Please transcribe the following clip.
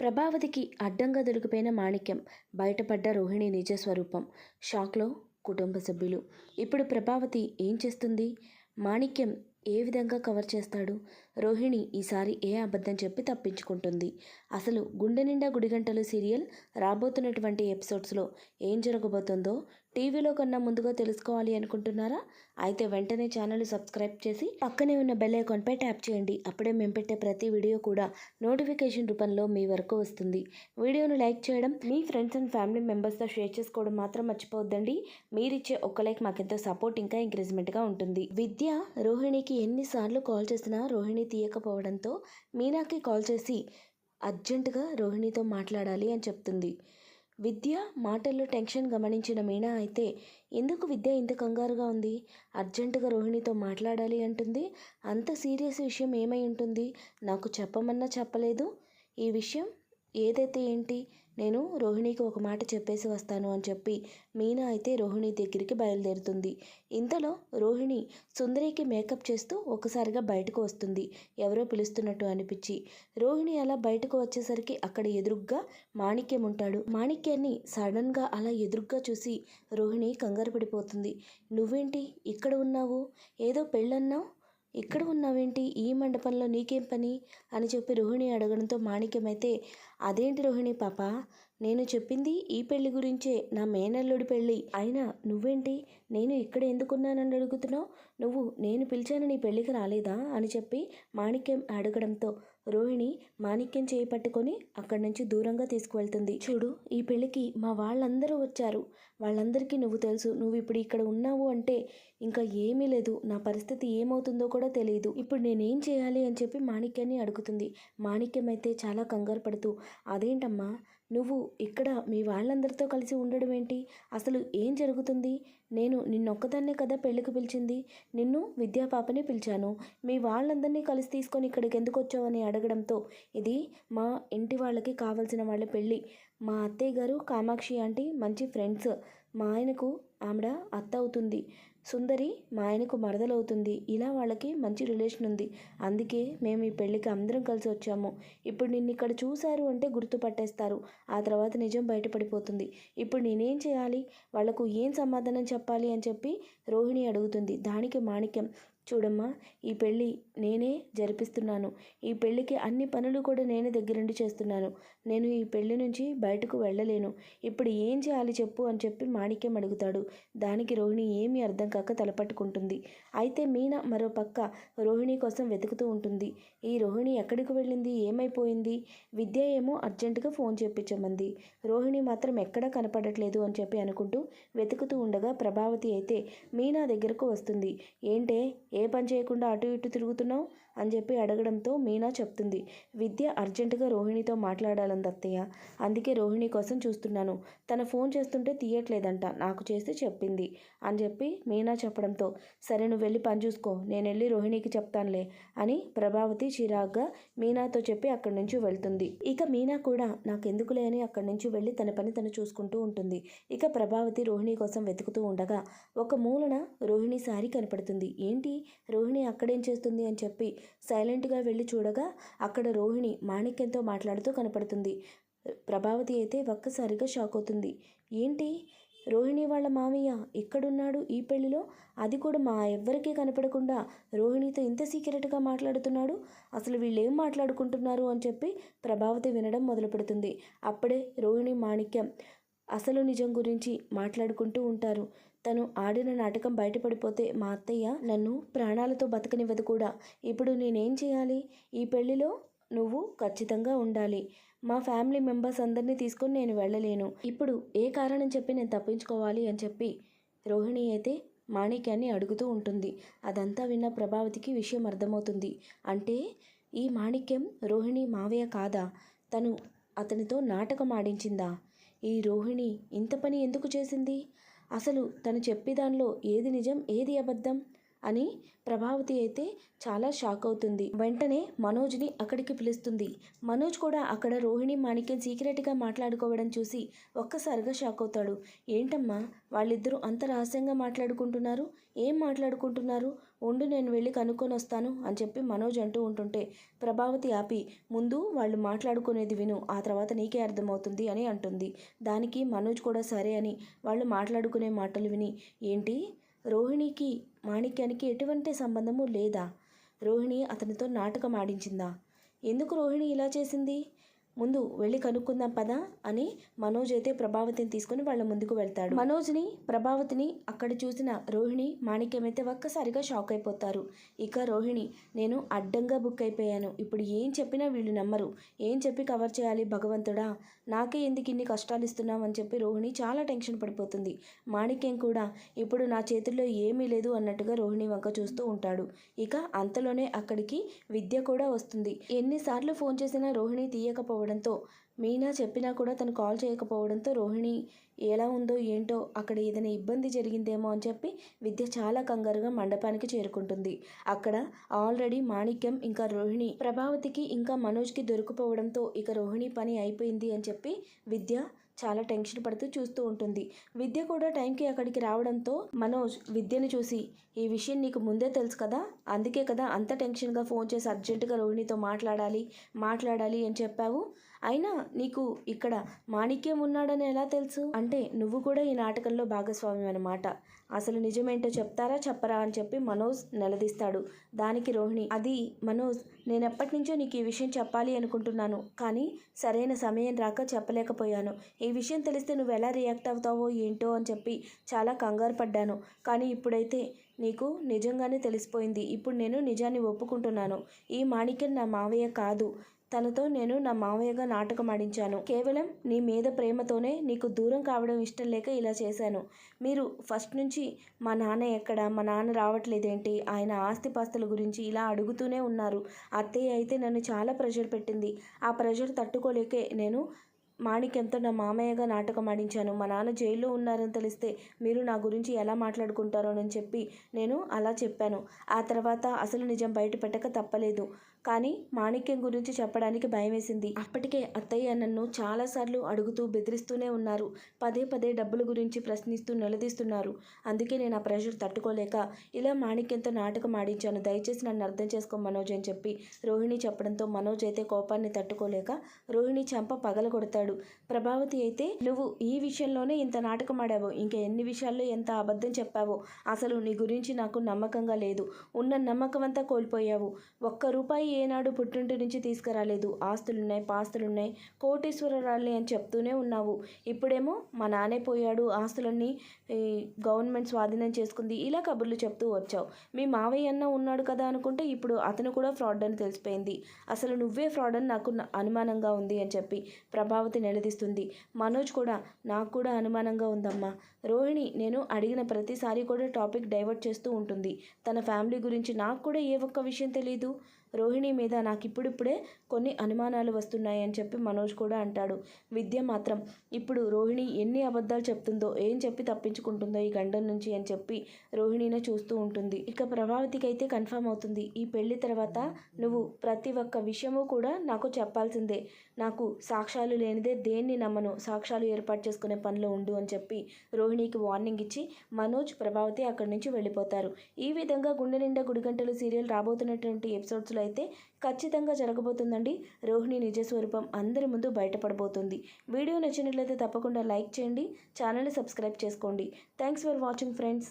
ప్రభావతికి అడ్డంగా దొరికిపోయిన మాణిక్యం, బయటపడ్డ రోహిణి నిజ స్వరూపం, షాక్లో కుటుంబ సభ్యులు. ఇప్పుడు ప్రభావతి ఏం చేస్తుంది? మాణిక్యం ఏ విధంగా కవర్ చేస్తాడు? రోహిణి ఈసారి ఏ అబద్ధం చెప్పి తప్పించుకుంటుంది? అసలు గుండె నిండా గుడిగంటలు సీరియల్ రాబోతున్నటువంటి ఎపిసోడ్స్లో ఏం జరగబోతుందో టీవీలో కన్నా ముందుగా తెలుసుకోవాలి అనుకుంటున్నారా? అయితే వెంటనే ఛానల్ సబ్స్క్రైబ్ చేసి పక్కనే ఉన్న బెల్ ఐకాన్పై ట్యాప్ చేయండి. అప్పుడే మేము పెట్టే ప్రతి వీడియో కూడా నోటిఫికేషన్ రూపంలో మీ వరకు వస్తుంది. వీడియోను లైక్ చేయడం, మీ ఫ్రెండ్స్ అండ్ ఫ్యామిలీ మెంబర్స్తో షేర్ చేసుకోవడం మాత్రం మర్చిపోవద్దండి. మీరిచ్చే ఒక్క లైక్ మాకెంతో సపోర్ట్ ఇంకా ఎంకరేజ్మెంట్గా ఉంటుంది. విద్య రోహిణికి ఎన్నిసార్లు కాల్ చేసినా రోహిణి తీయకపోవడంతో మీనాకి కాల్ చేసి అర్జెంటుగా రోహిణితో మాట్లాడాలి అని చెప్తుంది. విద్య మాటల్లో టెన్షన్ గమనించిన మీనా అయితే ఎందుకు విద్య ఇంత కంగారుగా ఉంది? అర్జెంటుగా రోహిణితో మాట్లాడాలి అంటుంది. అంత సీరియస్ విషయం ఏమై ఉంటుంది? నాకు చెప్పమన్నా చెప్పలేదు. ఈ విషయం ఏదైతే ఏంటి, నేను రోహిణికి ఒక మాట చెప్పేసి వస్తాను అని చెప్పి మీనా అయితే రోహిణి దగ్గరికి బయలుదేరుతుంది. ఇంతలో రోహిణి సుందరికి మేకప్ చేస్తూ ఒకసారిగా బయటకు వస్తుంది, ఎవరో పిలుస్తున్నట్టు అనిపించి. రోహిణి అలా బయటకు వచ్చేసరికి అక్కడ ఎదురుగ్గా మాణిక్యం ఉంటాడు. మాణిక్యాన్ని సడన్గా అలా ఎదురుగ్గా చూసి రోహిణి కంగారు పడిపోతుంది. నువ్వేంటి ఇక్కడ ఉన్నావు? ఏదో పెళ్ళన్నావు, ఇక్కడ ఉన్నావేంటి? ఈ మండపంలో నీకేం పని అని చెప్పి రోహిణి అడగడంతో మాణిక్యమైతే, అదేంటి రోహిణి పాప, నేను చెప్పింది ఈ పెళ్లి గురించే, నా మేనల్లుడి పెళ్ళి. అయినా నువ్వేంటి నేను ఇక్కడ ఎందుకున్నానని అడుగుతున్నావు? నువ్వు నేను పిలిచాను నీ పెళ్ళికి రాలేదా అని చెప్పి మాణిక్యం అడగడంతో రోహిణి మాణిక్యం చేయి పట్టుకొని అక్కడి నుంచి దూరంగా తీసుకువెళ్తుంది. చూడు, ఈ పెళ్ళికి మా వాళ్ళందరూ వచ్చారు, వాళ్ళందరికీ నువ్వు తెలుసు. నువ్వు ఇప్పుడు ఇక్కడ ఉన్నావు అంటే ఇంకా ఏమీ లేదు, నా పరిస్థితి ఏమవుతుందో కూడా తెలియదు. ఇప్పుడు నేనేం చేయాలి అని చెప్పి మాణిక్యాన్ని అడుగుతుంది. మాణిక్యం అయితే చాలా కంగారు పడుతూ, అదేంటమ్మా నువ్వు ఇక్కడ మీ వాళ్ళందరితో కలిసి ఉండడం ఏంటి? అసలు ఏం జరుగుతుంది? నేను నిన్నొక్కదాన్నే కదా పెళ్ళికి పిలిచింది, నిన్ను విద్యాపాపని పిలిచాను, మీ వాళ్ళందరినీ కలిసి తీసుకొని ఇక్కడికి ఎందుకు వచ్చావని అడగడంతో, ఇది మా ఇంటి వాళ్ళకి కావాల్సిన వాళ్ళ పెళ్ళి. మా అత్తయ్య గారు కామాక్షి ఆంటీ మంచి ఫ్రెండ్స్, మా ఆయనకు ఆవిడ అత్త అవుతుంది, సుందరి మా ఆయనకు మరదలవుతుంది, ఇలా వాళ్ళకి మంచి రిలేషన్ ఉంది, అందుకే మేము ఈ పెళ్ళికి అందరం కలిసి వచ్చాము. ఇప్పుడు నిన్ను ఇక్కడ చూశారు అంటే గుర్తుపట్టేస్తారు, ఆ తర్వాత నిజం బయటపడిపోతుంది. ఇప్పుడు నేనేం చేయాలి, వాళ్లకు ఏం సమాధానం చెప్పాలి అని చెప్పి రోహిణి అడుగుతుంది. దానికి మాణిక్యం, చూడమ్మా, ఈ పెళ్ళి నేనే జరిపిస్తున్నాను, ఈ పెళ్ళికి అన్ని పనులు కూడా నేనే దగ్గరుండి చేస్తున్నాను, నేను ఈ పెళ్ళి నుంచి బయటకు వెళ్ళలేను, ఇప్పుడు ఏం చేయాలి చెప్పు అని చెప్పి మాణిక్యం అడుగుతాడు. దానికి రోహిణి ఏమీ అర్థం కాక తలపట్టుకుంటుంది. అయితే మీనా మరో పక్క రోహిణి కోసం వెతుకుతూ ఉంటుంది. ఈ రోహిణి ఎక్కడికి వెళ్ళింది, ఏమైపోయింది? విద్య ఏమో అర్జెంటుగా ఫోన్ చేయించమంది, రోహిణి మాత్రం ఎక్కడా కనపడట్లేదు అని చెప్పి అనుకుంటూ వెతుకుతూ ఉండగా ప్రభావతి అయితే మీనా దగ్గరకు వస్తుంది. ఏంటే ఏ పని చేయకుండా అటు ఇటు తిరుగుతున్నావు అని చెప్పి అడగడంతో మీనా చెప్తుంది, విద్య అర్జెంటుగా రోహిణితో మాట్లాడాలంది అత్తయ్య, అందుకే రోహిణి కోసం చూస్తున్నాను, తన ఫోన్ చేస్తుంటే తీయట్లేదంట, నాకు చేసి చెప్పింది అని చెప్పి మీనా చెప్పడంతో, సరే నువ్వు వెళ్ళి పని చూసుకో, నేను వెళ్ళి రోహిణికి చెప్తానులే అని ప్రభావతి చిరాగ్గా మీనాతో చెప్పి అక్కడి నుంచి వెళ్తుంది. ఇక మీనా కూడా నాకెందుకులే అని అక్కడి నుంచి వెళ్ళి తన పని తను చూసుకుంటూ ఉంటుంది. ఇక ప్రభావతి రోహిణి కోసం వెతుకుతూ ఉండగా ఒక మూలన రోహిణి శారీ కనపడుతుంది. ఏంటి రోహిణి అక్కడేం చేస్తుంది అని చెప్పి సైలెంట్గా వెళ్ళి చూడగా అక్కడ రోహిణి మాణిక్యంతో మాట్లాడుతూ కనపడుతుంది. ప్రభావతి అయితే ఒక్కసారిగా షాక్ అవుతుంది. ఏంటి రోహిణి వాళ్ళ మామయ్య ఇక్కడున్నాడు ఈ పెళ్లిలో, అది కూడా మా ఎవ్వరికీ కనపడకుండా రోహిణితో ఇంత సీక్రెట్గా మాట్లాడుతున్నాడు, అసలు వీళ్ళు ఏం మాట్లాడుకుంటున్నారు అని చెప్పి ప్రభావతి వినడం మొదలు పెడుతుంది. అప్పుడే రోహిణి మాణిక్యం అసలు నిజం గురించి మాట్లాడుకుంటూ ఉంటారు. తను ఆడిన నాటకం బయటపడిపోతే మా అత్తయ్య నన్ను ప్రాణాలతో బతకనివ్వదు కూడా, ఇప్పుడు నేనేం చేయాలి? ఈ పెళ్లిలో నువ్వు ఖచ్చితంగా ఉండాలి, మా ఫ్యామిలీ మెంబర్స్ అందరినీ తీసుకొని నేను వెళ్ళలేను, ఇప్పుడు ఏ కారణం చెప్పి నేను తప్పించుకోవాలి అని చెప్పి రోహిణి అయితే మాణిక్యాన్ని అడుగుతూ ఉంటుంది. అదంతా విన్న ప్రభావతికి విషయం అర్థమవుతుంది. అంటే ఈ మాణిక్యం రోహిణి మావయ్య కాదా? తను అతనితో నాటకం ఆడించిందా? ఈ రోహిణి ఇంత పని ఎందుకు చేసింది? అసలు తను చెప్పేదానిలో ఏది నిజం ఏది అబద్ధం అని ప్రభావతి అయితే చాలా షాక్ అవుతుంది. వెంటనే మనోజ్ని అక్కడికి పిలుస్తుంది. మనోజ్ కూడా అక్కడ రోహిణి మాణిక్యం సీక్రెట్గా మాట్లాడుకోవడం చూసి ఒక్కసారిగా షాక్ అవుతాడు. ఏంటమ్మా వాళ్ళిద్దరూ అంత రహస్యంగా మాట్లాడుకుంటున్నారు, ఏం మాట్లాడుకుంటున్నారు? ఉండు నేను వెళ్ళి కనుక్కొని వస్తాను అని చెప్పి మనోజ్ అంటూ ఉంటుంటే ప్రభావతి ఆపి ముందు వాళ్ళు మాట్లాడుకునేది విను, ఆ తర్వాత నీకే అర్థమవుతుంది అని అంటుంది. దానికి మనోజ్ కూడా సరే అని వాళ్ళు మాట్లాడుకునే మాటలు విని ఏంటి రోహిణికి మాణిక్యానికి ఎటువంటి సంబంధము లేదా? రోహిణి అతనితో నాటకం ఆడించిందా? ఎందుకు రోహిణి ఇలా చేసింది? ముందు వెళ్ళి కనుక్కుందాం పదా అని మనోజ్ అయితే ప్రభావతిని తీసుకుని వాళ్ళ ముందుకు వెళ్తాడు. మనోజ్ని ప్రభావతిని అక్కడ చూసిన రోహిణి మాణిక్యం అయితే ఒక్కసారిగా షాక్ అయిపోతారు. ఇక రోహిణి నేను అడ్డంగా బుక్ అయిపోయాను, ఇప్పుడు ఏం చెప్పినా వీళ్ళు నమ్మరు, ఏం చెప్పి కవర్ చేయాలి భగవంతుడా, నాకే ఎందుకు ఇన్ని కష్టాలు ఇస్తున్నావు అని చెప్పి రోహిణి చాలా టెన్షన్ పడిపోతుంది. మాణిక్యం కూడా ఇప్పుడు నా చేతుల్లో ఏమీ లేదు అన్నట్టుగా రోహిణి వంక చూస్తూ ఉంటాడు. ఇక అంతలోనే అక్కడికి విద్య కూడా వస్తుంది. ఎన్నిసార్లు ఫోన్ చేసినా రోహిణి తీయకపోవడంతో, మీనా చెప్పినా కూడా తను కాల్ చేయకపోవడంతో రోహిణి ఎలా ఉందో ఏంటో, అక్కడ ఏదైనా ఇబ్బంది జరిగిందేమో అని చెప్పి విద్య చాలా కంగారుగా మండపానికి చేరుకుంటుంది. అక్కడ ఆల్రెడీ మాణిక్యం ఇంకా రోహిణి ప్రభావతికి ఇంకా మనోజ్కి దొరికిపోవడంతో ఇక రోహిణి పని అయిపోయింది అని చెప్పి విద్య చాలా టెన్షన్ పడుతూ చూస్తూ ఉంటుంది. విద్య కూడా టైంకి అక్కడికి రావడంతో మనోజ్ విద్యను చూసి ఈ విషయం నీకు ముందే తెలుసు కదా, అందుకే కదా అంత టెన్షన్గా ఫోన్ చేసి అర్జెంటుగా రోహిణితో మాట్లాడాలి అని చెప్పావు, అయినా నీకు ఇక్కడ మాణిక్యం ఉన్నాడని ఎలా తెలుసు? అంటే నువ్వు కూడా ఈ నాటకంలో భాగస్వామ్యం అన్నమాట, అసలు నిజమేంటో చెప్తారా చెప్పరా అని చెప్పి మనోజ్ నిలదీస్తాడు. దానికి రోహిణి అది మనోజ్ నేను ఎప్పటి నుంచో నీకు ఈ విషయం చెప్పాలి అనుకుంటున్నాను, కానీ సరైన సమయం రాక చెప్పలేకపోయాను, ఈ విషయం తెలిస్తే నువ్వు ఎలా రియాక్ట్ అవుతావో ఏంటో అని చెప్పి చాలా కంగారు పడ్డాను, కానీ ఇప్పుడైతే నీకు నిజంగానే తెలిసిపోయింది, ఇప్పుడు నేను నిజాన్ని ఒప్పుకుంటున్నాను, ఈ మాణిక్యం నా మావయ్య కాదు, తనతో నేను నా మావయ్యగా నాటకం ఆడించాను, కేవలం నీ మీద ప్రేమతోనే నీకు దూరం కావడం ఇష్టం లేక ఇలా చేశాను, మీరు ఫస్ట్ నుంచి మా నాన్న ఎక్కడ, మా నాన్న రావట్లేదేంటి, ఆయన ఆస్తిపాస్తుల గురించి ఇలా అడుగుతూనే ఉన్నారు, అత్తయ్య అయితే నన్ను చాలా ప్రెషర్ పెట్టింది, ఆ ప్రెషర్ తట్టుకోలేకే నేను మాణిక్యంతో నా మామయ్యగా నాటకం ఆడించాను, మా నాన్న జైల్లో ఉన్నారని తెలిస్తే మీరు నా గురించి ఎలా మాట్లాడుకుంటారోనని చెప్పి నేను అలా చెప్పాను, ఆ తర్వాత అసలు నిజం బయట పెట్టక తప్పలేదు, కానీ మాణిక్యం గురించి చెప్పడానికి భయం వేసింది, అప్పటికే అత్తయ్య నన్ను చాలాసార్లు అడుగుతూ బెదిరిస్తూనే ఉన్నారు, పదే పదే డబ్బుల గురించి ప్రశ్నిస్తూ నిలదీస్తున్నారు, అందుకే నేను ఆ ప్రెషర్ తట్టుకోలేక ఇలా మాణిక్యంతో నాటకం ఆడించాను, దయచేసి నన్ను అర్థం చేసుకో మనోజ్ అని చెప్పి రోహిణి చెప్పడంతో మనోజ్ అయితే కోపాన్ని తట్టుకోలేక రోహిణి చెంప పగలగొడతాడు. ప్రభావతి అయితే నువ్వు ఈ విషయంలోనే ఇంత నాటకం ఆడావో, ఇంకా ఎన్ని విషయాల్లో ఎంత అబద్ధం చెప్పావో, అసలు నీ గురించి నాకు నమ్మకంగా లేదు, ఉన్న నమ్మకం అంతా కోల్పోయావు, ఒక్క రూపాయి ఏనాడు పుట్టింటి నుంచి తీసుకురాలేదు, ఆస్తులున్నాయి పాస్తులున్నాయి కోటీశ్వరరాల్ని అని చెప్తూనే ఉన్నావు, ఇప్పుడేమో మా నాన్నే పోయాడు, ఆస్తులన్నీ గవర్నమెంట్ స్వాధీనం చేసుకుంది, ఇలా కబుర్లు చెప్తూ వచ్చావు, మీ మావయ్య అన్న ఉన్నాడు కదా అనుకుంటే ఇప్పుడు అతను కూడా ఫ్రాడ్ అని తెలిసిపోయింది, అసలు నువ్వే ఫ్రాడ్ అని నాకు అనుమానంగా ఉంది అని చెప్పి ప్రభావతి నిలదీస్తుంది. మనోజ్ కూడా నాకు కూడా అనుమానంగా ఉందమ్మా, రోహిణి నేను అడిగిన ప్రతిసారి కూడా టాపిక్ డైవర్ట్ చేస్తూ ఉంటుంది, తన ఫ్యామిలీ గురించి నాకు కూడా ఏ ఒక్క విషయం తెలియదు, రోహిణి మీద నాకు ఇప్పుడిప్పుడే కొన్ని అనుమానాలు వస్తున్నాయి అని చెప్పి మనోజ్ కూడా అంటాడు. విద్య మాత్రం ఇప్పుడు రోహిణి ఎన్ని అబద్ధాలు చెప్తుందో, ఏం చెప్పి తప్పించుకుంటుందో ఈ గండం నుంచి అని చెప్పి రోహిణినే చూస్తూ ఉంటుంది. ఇక ప్రభావతికి అయితే కన్ఫర్మ్ అవుతుంది, ఈ పెళ్లి తర్వాత నువ్వు ప్రతి ఒక్క విషయము కూడా నాకు చెప్పాల్సిందే, నాకు సాక్ష్యాలు లేనిదే దేన్ని నమ్మను, సాక్ష్యాలు ఏర్పాటు చేసుకునే పనిలో ఉండు అని చెప్పి రోహిణికి వార్నింగ్ ఇచ్చి మనోజ్ ప్రభావతి అక్కడి నుంచి వెళ్ళిపోతారు. ఈ విధంగా గుండె నిండా గుడిగంటలు సీరియల్ రాబోతున్నటువంటి ఎపిసోడ్స్లో అయితే ఖచ్చితంగా జరగబోతుందండి. రోహిణి నిజ స్వరూపం అందరి ముందు బయటపడబోతుంది. వీడియో నచ్చినట్లయితే తప్పకుండా లైక్ చేయండి, ఛానల్ని సబ్స్క్రైబ్ చేసుకోండి. Thanks for watching friends.